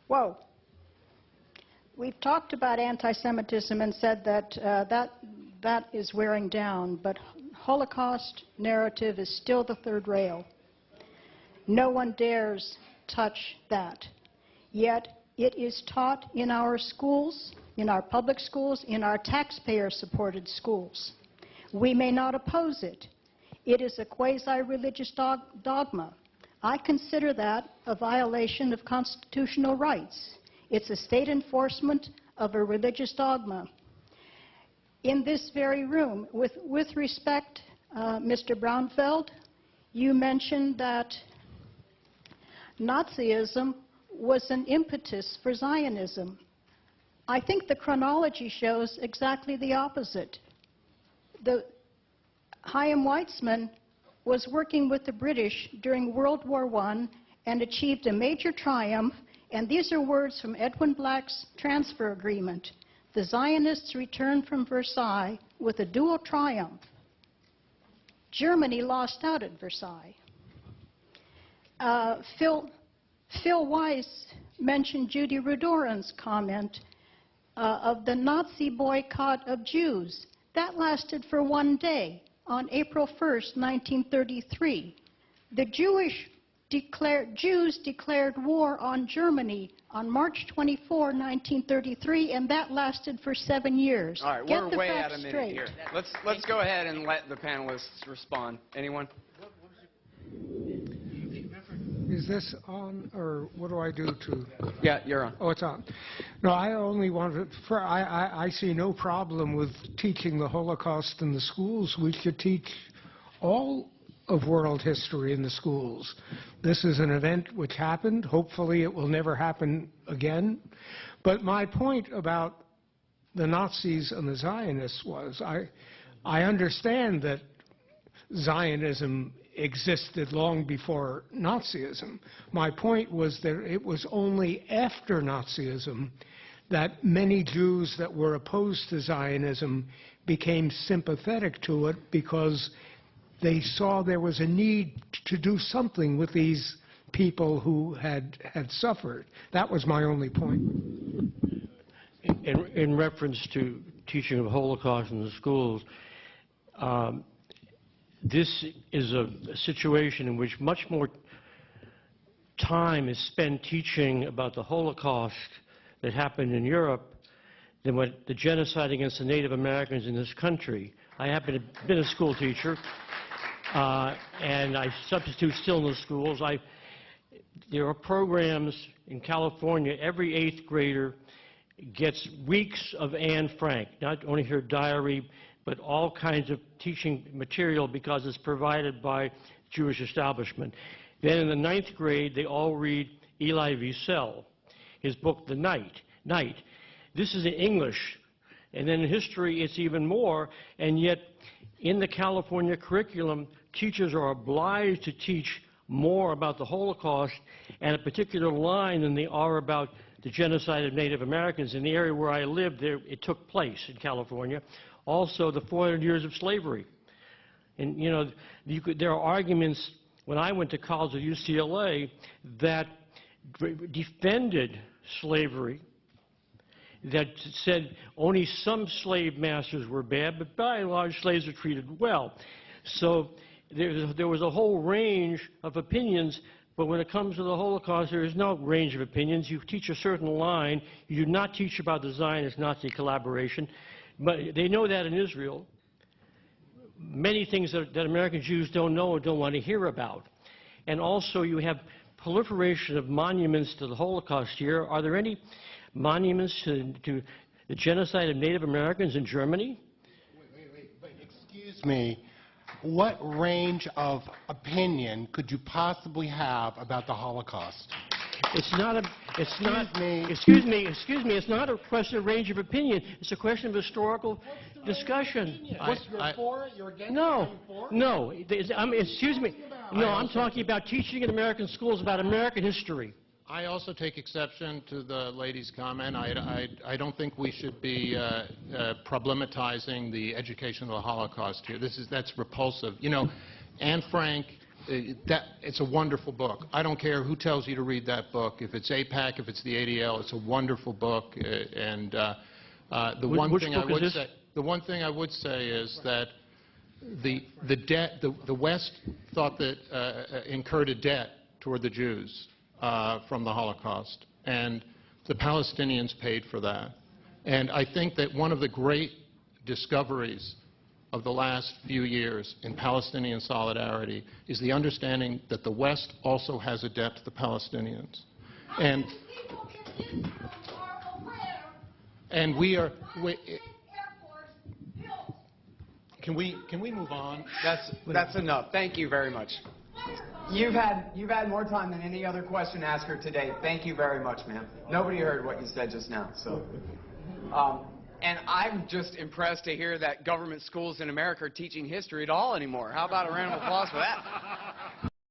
Whoa. We've talked about anti-Semitism and said that that is wearing down, but Holocaust narrative is still the third rail. No one dares touch that. Yet it is taught in our schools, in our public schools, in our taxpayer-supported schools. We may not oppose it. It is a quasi-religious dogma. I consider that a violation of constitutional rights. It's a state enforcement of a religious dogma. In this very room, with respect, Mr. Braunfeld, you mentioned that Nazism was an impetus for Zionism. I think the chronology shows exactly the opposite. Chaim Weizmann was working with the British during World War I and achieved a major triumph, and these are words from Edwin Black's transfer agreement. The Zionists returned from Versailles with a dual triumph. Germany lost out at Versailles. Phil Weiss mentioned Judy Rudoran's comment of the Nazi boycott of Jews. That lasted for one day, on April 1st, 1933. The Jews declared war on Germany on March 24, 1933, and that lasted for 7 years. All right, we're way out of minute here. Let's go ahead and let the panelists respond. Anyone? Is this on, or what do I do to? Yeah, you're on. Oh, it's on. No, I only wanted, I see no problem with teaching the Holocaust in the schools. We should teach all of world history in the schools. This is an event which happened. Hopefully it will never happen again. But my point about the Nazis and the Zionists was, I understand that Zionism existed long before Nazism. My point was that it was only after Nazism that many Jews that were opposed to Zionism became sympathetic to it because they saw there was a need to do something with these people who had suffered. That was my only point. In reference to teaching of Holocaust in the schools, this is a situation in which much more time is spent teaching about the Holocaust that happened in Europe than what the genocide against the Native Americans in this country. I happen to have been a school teacher, and I substitute still in the schools. There are programs in California. Every 8th grader gets weeks of Anne Frank, not only her diary, but all kinds of teaching material because it's provided by the Jewish establishment. Then in the 9th grade, they all read Elie Wiesel, his book, The Night. This is in English. And then in history, it's even more. And yet, in the California curriculum, teachers are obliged to teach more about the Holocaust and a particular line than they are about the genocide of Native Americans. In the area where I lived, it took place in California. Also, the 400 years of slavery. And, you know, there are arguments when I went to college at UCLA that defended slavery, that said only some slave masters were bad, but by and large, slaves were treated well. So there was a whole range of opinions, but when it comes to the Holocaust, there is no range of opinions. You teach a certain line. You do not teach about the Zionist-Nazi collaboration. But they know that in Israel. Many things that American Jews don't know or don't want to hear about. And also you have proliferation of monuments to the Holocaust here. Are there any monuments to the genocide of Native Americans in Germany? Wait, excuse me. What range of opinion could you possibly have about the Holocaust? It's not a, it's not, excuse me, it's not a question of range of opinion. It's a question of historical discussion. You're for it? You're against it? No, no, excuse me. No, I'm talking about teaching in American schools about American history. I also take exception to the lady's comment. I don't think we should be problematizing the education of the Holocaust here. That's repulsive. You know, Anne Frank it's a wonderful book. I don't care who tells you to read that book. If it's AIPAC, if it's the ADL, it's a wonderful book. The one thing I would say is that the West thought that incurred a debt toward the Jews from the Holocaust, and the Palestinians paid for that. And I think that one of the great discoveries of the last few years in Palestinian solidarity is the understanding that the West also has a debt to the Palestinians. And we are... Can we move on? That's enough. Thank you very much. You've had more time than any other question asker today. Thank you very much, ma'am. Nobody heard what you said just now. So, and I'm just impressed to hear that government schools in America are teaching history at all anymore. How about a round of applause for that?